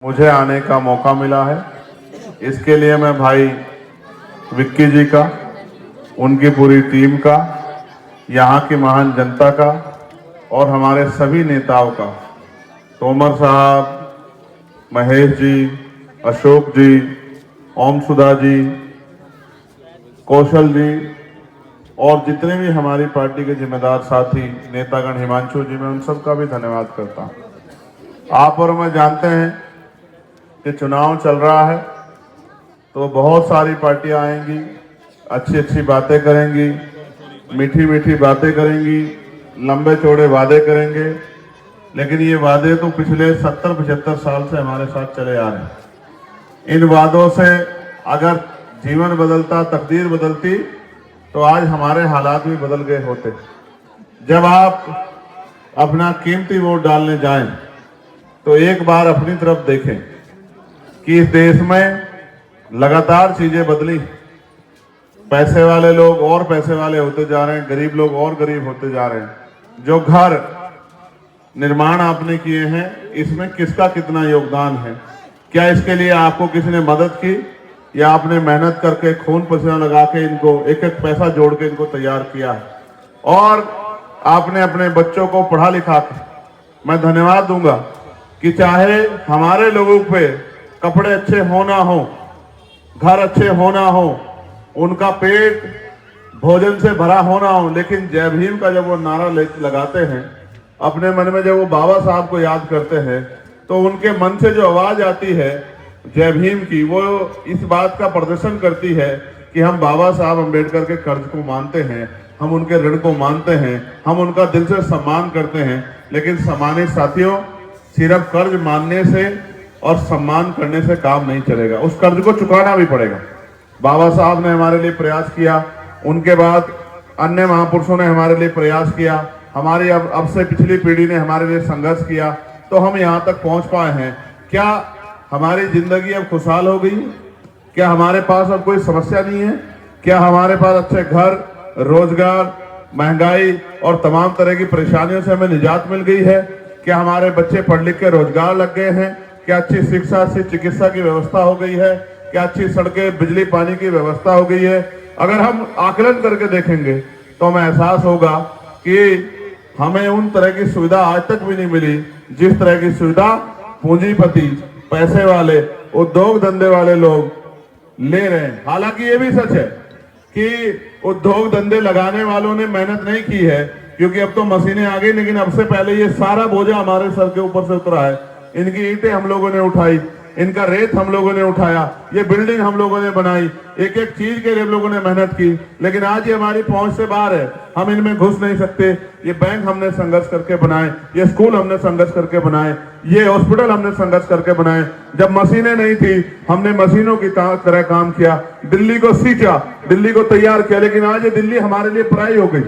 मुझे आने का मौका मिला है। इसके लिए मैं भाई विक्की जी का, उनकी पूरी टीम का, यहाँ की महान जनता का और हमारे सभी नेताओं का, तोमर साहब, महेश जी, अशोक जी, ओम सुधा जी, कौशल जी और जितने भी हमारी पार्टी के जिम्मेदार साथी नेतागण, हिमांशु जी, मैं उन सबका भी धन्यवाद करता हूँ। आप और मैं जानते हैं कि चुनाव चल रहा है तो बहुत सारी पार्टियां आएंगी, अच्छी अच्छी बातें करेंगी, मीठी मीठी बातें करेंगी, लंबे चौड़े वादे करेंगे, लेकिन ये वादे तो पिछले 70-75 साल से हमारे साथ चले आ रहे हैं। इन वादों से अगर जीवन बदलता, तकदीर बदलती तो आज हमारे हालात भी बदल गए होते। जब आप अपना कीमती वोट डालने जाएं तो एक बार अपनी तरफ देखें कि इस देश में लगातार चीजें बदली। पैसे वाले लोग और पैसे वाले होते जा रहे हैं, गरीब लोग और गरीब होते जा रहे हैं। जो घर निर्माण आपने किए हैं, इसमें किसका कितना योगदान है? क्या इसके लिए आपको किसी ने मदद की या आपने मेहनत करके खून पसीना लगा के इनको एक एक पैसा जोड़ के इनको तैयार किया है? और आपने अपने बच्चों को पढ़ा लिखा के, मैं धन्यवाद दूंगा कि चाहे हमारे लोगों पे कपड़े अच्छे हो ना हो, घर अच्छे हो ना हो, उनका पेट भोजन से भरा हो ना हो, लेकिन जय भीम का जब वो नारा लगाते हैं, अपने मन में जब वो बाबा साहब को याद करते हैं, तो उनके मन से जो आवाज आती है जय भीम की, वो इस बात का प्रदर्शन करती है कि हम बाबा साहब अम्बेडकर के कर्ज को मानते हैं, हम उनके ऋण को मानते हैं, हम उनका दिल से सम्मान करते हैं। लेकिन सम्मानित साथियों, सिर्फ कर्ज मानने से और सम्मान करने से काम नहीं चलेगा, उस कर्ज को चुकाना भी पड़ेगा। बाबा साहब ने हमारे लिए प्रयास किया, उनके बाद अन्य महापुरुषों ने हमारे लिए प्रयास किया, हमारी अब से पिछली पीढ़ी ने हमारे लिए संघर्ष किया, तो हम यहाँ तक पहुंच पाए हैं। क्या हमारी जिंदगी अब खुशहाल हो गई? क्या हमारे पास अब कोई समस्या नहीं है? क्या हमारे पास अच्छे घर, रोजगार, महंगाई और तमाम तरह की परेशानियों से हमें निजात मिल गई है? क्या हमारे बच्चे पढ़ लिख के रोजगार लग गए हैं? क्या अच्छी शिक्षा से चिकित्सा की व्यवस्था हो गई है? क्या अच्छी सड़कें, बिजली, पानी की व्यवस्था हो गई है? अगर हम आकलन करके देखेंगे तो हमें एहसास होगा कि हमें उन तरह की सुविधा आज तक भी नहीं मिली जिस तरह की सुविधा पूंजीपति, पैसे वाले, उद्योग धंधे वाले लोग ले रहे हैं। हालांकि ये भी सच है कि उद्योग धंधे लगाने वालों ने मेहनत नहीं की है, क्योंकि अब तो मशीनें आ गई, लेकिन अब से पहले ये सारा बोझा हमारे सर के ऊपर से उतरा है। इनकी ईंटें हम लोगों ने उठाई, इनका रेत हम लोगों ने उठाया, ये बिल्डिंग हम लोगों ने बनाई, एक एक चीज के लिए हम लोगों ने मेहनत की, लेकिन आज ये हमारी पहुंच से बाहर है, हम इनमें घुस नहीं सकते। ये बैंक हमने संघर्ष करके बनाए, ये स्कूल हमने संघर्ष करके बनाए, ये हॉस्पिटल हमने संघर्ष करके बनाए। जब मशीनें नहीं थी, हमने मशीनों की तरह काम किया, दिल्ली को सींचा, दिल्ली को तैयार किया, लेकिन आज ये दिल्ली हमारे लिए पराई हो गई।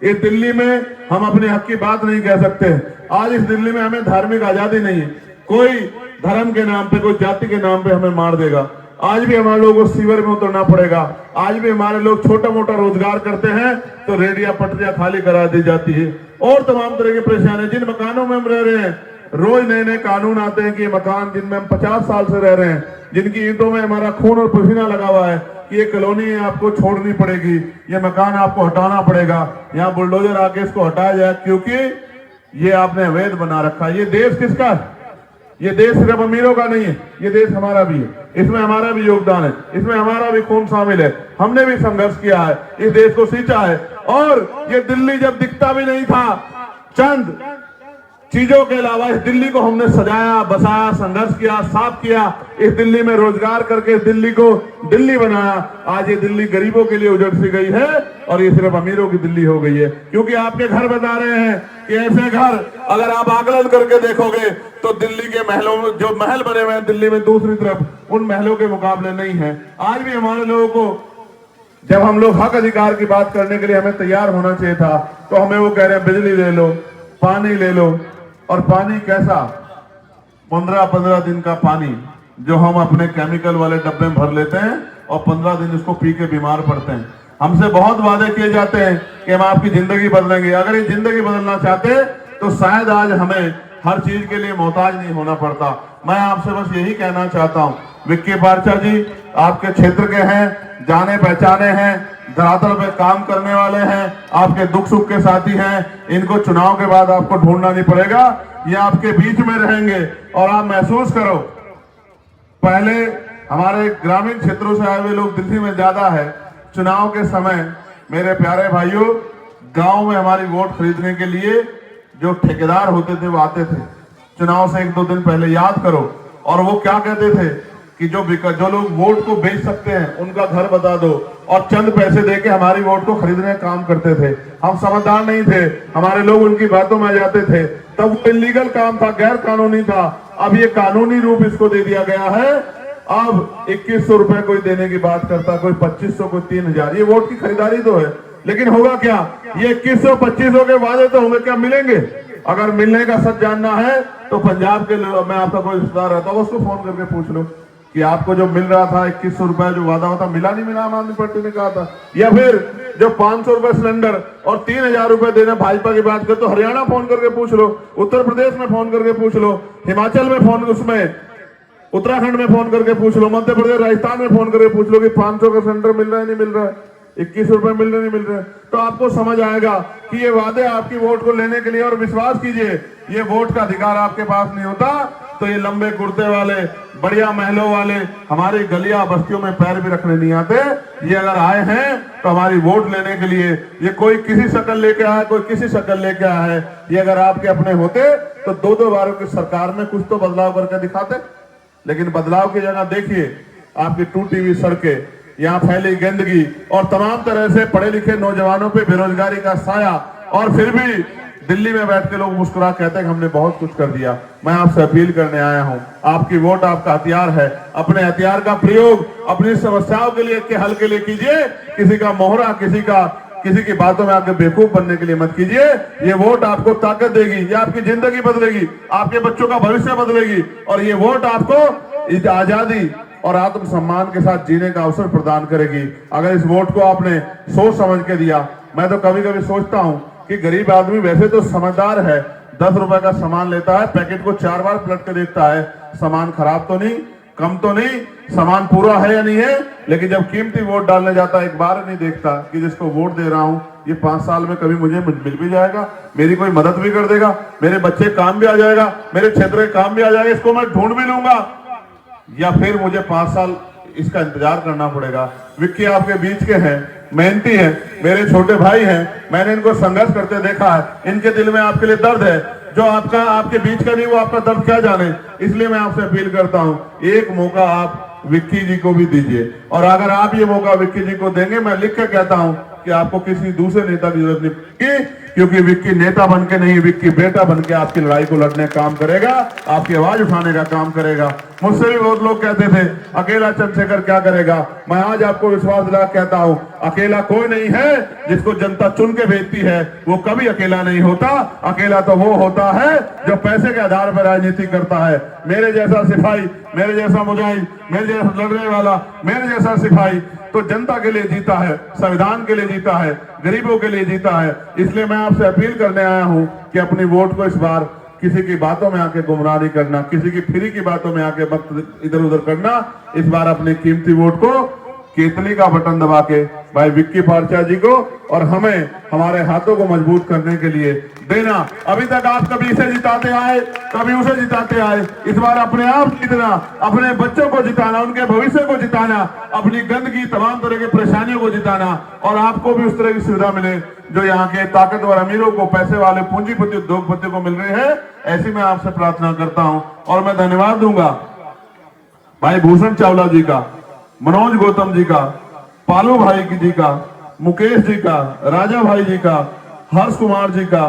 इस दिल्ली में हम अपने हक की बात नहीं कह सकते। आज इस दिल्ली में हमें धार्मिक आजादी नहीं है, कोई धर्म के नाम पे, कोई जाति के नाम पे हमें मार देगा। आज भी हमारे लोगों को सीवर में उतरना पड़ेगा, आज भी हमारे लोग छोटा मोटा रोजगार करते हैं तो रेडिया पटरियां खाली करा दी जाती है और तमाम तरह की परेशानी। जिन मकानों में हम रह रहे हैं, रोज नए नए कानून आते हैं कि मकान जिनमें हम 50 साल से रह रहे हैं, जिनकी ईंटों में हमारा खून और पसीना लगा हुआ है, कि ये कॉलोनी आपको छोड़नी पड़ेगी, ये मकान आपको हटाना पड़ेगा, यहाँ बुलडोजर आके इसको हटाया जाए क्योंकि ये आपने अवैध बना रखा है। ये देश किसका है? ये देश सिर्फ अमीरों का नहीं है, ये देश हमारा भी है, इसमें हमारा भी योगदान है, इसमें हमारा भी खून शामिल है। हमने भी संघर्ष किया है, इस देश को सींचा है। और ये दिल्ली जब दिखता भी नहीं था, चंद चीजों के अलावा इस दिल्ली को हमने सजाया, बसाया, संघर्ष किया, साफ किया, इस दिल्ली में रोजगार करके इस दिल्ली को दिल्ली बनाया। आज ये दिल्ली गरीबों के लिए उजड़ सी गई है और ये सिर्फ अमीरों की दिल्ली हो गई है, क्योंकि आपके घर बता रहे हैं कि ऐसे घर अगर आप आकलन करके देखोगे तो दिल्ली के महलों में जो महल बने हुए हैं दिल्ली में, दूसरी तरफ उन महलों के मुकाबले नहीं है। आज भी हमारे लोगों को, जब हम लोग हक अधिकार की बात करने के लिए हमें तैयार होना चाहिए था, तो हमें वो कह रहे हैं बिजली ले लो, पानी ले लो। और पानी कैसा? 15-15 दिन का पानी जो हम अपने केमिकल वाले डब्बे में भर लेते हैं और 15 दिन उसको पी के बीमार पड़ते हैं। हमसे बहुत वादे किए जाते हैं कि हम आपकी जिंदगी बदलेंगे। अगर ये जिंदगी बदलना चाहते तो शायद आज हमें हर चीज के लिए मोहताज नहीं होना पड़ता। मैं आपसे बस यही कहना चाहता हूँ, विक्की पार्चा जी आपके क्षेत्र के हैं, जाने पहचाने हैं, धरातल पे काम करने वाले हैं, आपके दुख सुख के साथी हैं। इनको चुनाव के बाद आपको ढूंढना नहीं पड़ेगा, ये आपके बीच में रहेंगे। और आप महसूस करो, पहले हमारे ग्रामीण क्षेत्रों से आए हुए लोग दिल्ली में ज्यादा है। चुनाव के समय मेरे प्यारे भाइयों, गांव में हमारी वोट खरीदने के लिए जो ठेकेदार होते थे वो आते थे चुनाव से 1-2 दिन पहले, याद करो। और वो क्या कहते थे कि जो लोग वोट को बेच सकते हैं उनका घर बता दो, और चंद पैसे देके हमारी वोट को खरीदने का काम करते थे। हम समझदार नहीं थे, हमारे लोग उनकी बातों में आ जाते थे। तब वो इलीगल काम था, गैर कानूनी था। अब ये कानूनी रूप इसको दे दिया गया है। अब 2100 रुपए कोई देने की बात करता, कोई 2500, कोई 3000। ये वोट की खरीदारी तो है, लेकिन होगा क्या? ये 2100 2500 के वादे तो होंगे, क्या मिलेंगे? अगर मिलने का सच जानना है तो पंजाब के मैं आपका कोई रिश्तेदार रहता हूँ, उसको फोन करके पूछ लो कि आपको जो मिल रहा था 2100 रुपए जो वादा होता, मिला नहीं मिला? आम आदमी पार्टी ने कहा था। या फिर जो 500 रुपए सिलेंडर और 3000 रुपए देना भाजपा की बात कर, तो हरियाणा फोन करके पूछ लो, उत्तर प्रदेश में फोन करके पूछ लो, हिमाचल में फोन, उसमें उत्तराखंड में फोन करके पूछ लो, मध्य प्रदेश राजस्थान में फोन करके पूछ लो कि 500 का सिलेंडर मिल रहा है नहीं मिल रहा है, 21 रुपए मिल रहे नहीं मिल रहे। तो आपको समझ आएगा कि ये वादे आपकी वोट को लेने के लिए। और विश्वास कीजिए, ये वोट का अधिकार आपके पास नहीं होता तो ये लंबे कुर्ते वाले, बढ़िया महलों वाले हमारी गलियां बस्तियों में पैर भी रखने नहीं आते। ये अगर आए हैं तो हमारी वोट लेने के लिए। ये कोई किसी शक्ल लेके आया, कोई किसी शक्ल लेके आया है। ये अगर आपके अपने होते तो 2-2 बारों की सरकार में कुछ तो बदलाव करके दिखाते। लेकिन बदलाव की जगह देखिए, आपकी टूटी हुई सड़कें, यहाँ फैली गंदगी और तमाम तरह से पढ़े लिखे नौजवानों पे बेरोजगारी का साया। और फिर भी दिल्ली में बैठ के लोग मुस्कुरा कहते हैं कि हमने बहुत कुछ कर दिया। मैं आपसे अपील करने आया हूं, आपकी वोट आपका हथियार है। अपने हथियार का प्रयोग अपनी समस्याओं के लिए, के हल के लिए कीजिए। किसी का मोहरा, किसी की बातों में आके बेवकूफ बनने के लिए मत कीजिए। ये वोट आपको ताकत देगी, ये आपकी जिंदगी बदलेगी, आपके बच्चों का भविष्य बदलेगी। और ये वोट आपको आजादी और आत्मसम्मान के साथ जीने का अवसर प्रदान करेगी, अगर इस वोट को आपने सोच समझ के दिया। मैं तो कभी कभी सोचता हूं कि गरीब आदमी वैसे तो समझदार है, 10 रुपए का सामान लेता है, पैकेट को 4 बार पलट के देखता है, सामान खराब तो नहीं, कम तो नहीं, सामान पूरा है या नहीं है। लेकिन जब कीमती वोट डालने जाता है, एक बार नहीं देखता कि जिसको वोट दे रहा हूं ये 5 साल में कभी मुझे मिल भी जाएगा, मेरी कोई मदद भी कर देगा, मेरे बच्चे काम भी आ जाएगा, मेरे क्षेत्र के काम भी आ जाएगा, इसको मैं ढूंढ भी लूंगा, या फिर मुझे 5 साल इसका इंतजार करना पड़ेगा। विक्की आपके बीच के हैं, मेहनती हैं, मेरे छोटे भाई हैं, मैंने इनको संघर्ष करते देखा है। इनके दिल में आपके लिए दर्द है, जो आपके बीच का नहीं, वो आपका दर्द क्या जाने। इसलिए मैं आपसे अपील करता हूं, एक मौका आप विक्की जी को भी दीजिए। और अगर आप ये मौका विक्की जी को देंगे, मैं लिख के कहता हूं कि आपको किसी दूसरे नेता की जरूरत नहीं पड़ेगी, क्योंकि विक्की नेता बनके नहीं, विक्की बेटा बनके आपकी लड़ाई को लड़ने का काम करेगा, आपकी आवाज उठाने का काम करेगा। मुझसे भी बहुत लोग कहते थे अकेला चंद्रशेखर क्या करेगा। मैं आज आपको विश्वास दिला कहता हूं, अकेला कोई नहीं है। जिसको जनता चुन के भेजती है वो कभी अकेला नहीं होता। अकेला तो वो होता है जो पैसे के आधार पर राजनीति करता है। मेरे जैसा सिपाही, मेरे जैसा मुजाहिद, मेरे जैसा लड़ने वाला, मेरे जैसा सिपाही तो जनता के लिए जीता है, संविधान के लिए जीता है, गरीबों के लिए जीता है। इसलिए मैं आपसे अपील करने आया हूं कि अपनी वोट को इस बार किसी की बातों में आके गुमराह नहीं करना, किसी की फ्री की बातों में आके वक्त इधर उधर करना। इस बार अपनी कीमती वोट को केतली का बटन दबा के भाई विक्की पार्चा जी को और हमें हमारे हाथों को मजबूत करने के लिए देना। अभी तक आप कभी इसे जिताते आए, कभी उसे जिताते आए, इस बार अपने आप जीतना, अपने बच्चों को जिताना, उनके भविष्य को जिताना, अपनी गंदगी तमाम तरह की परेशानियों को जिताना, और आपको भी उस तरह की सुविधा मिले जो यहाँ के ताकतवर अमीरों को, पैसे वाले पूंजीपति उद्योगपतियों को मिल रही है। ऐसी मैं आपसे प्रार्थना करता हूँ। और मैं धन्यवाद दूंगा भाई भूषण चावला जी का, मनोज गौतम जी का, पालू भाई जी का, मुकेश जी का, राजा भाई जी का, हर्ष कुमार जी का,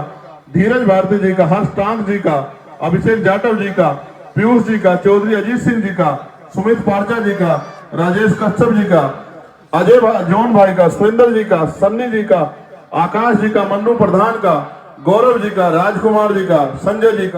धीरज भारती जी का, हर्ष टांग जी का, अभिषेक जाटव जी का, पीयूष जी का, चौधरी अजीत सिंह जी का, सुमित पार्चा जी का, राजेश कश्यप जी का, अजय जॉन भाई का, सुरेंद्र जी का, सन्नी जी का, आकाश जी का, मन्नू प्रधान का, गौरव जी का, राजकुमार जी का, संजय जी का।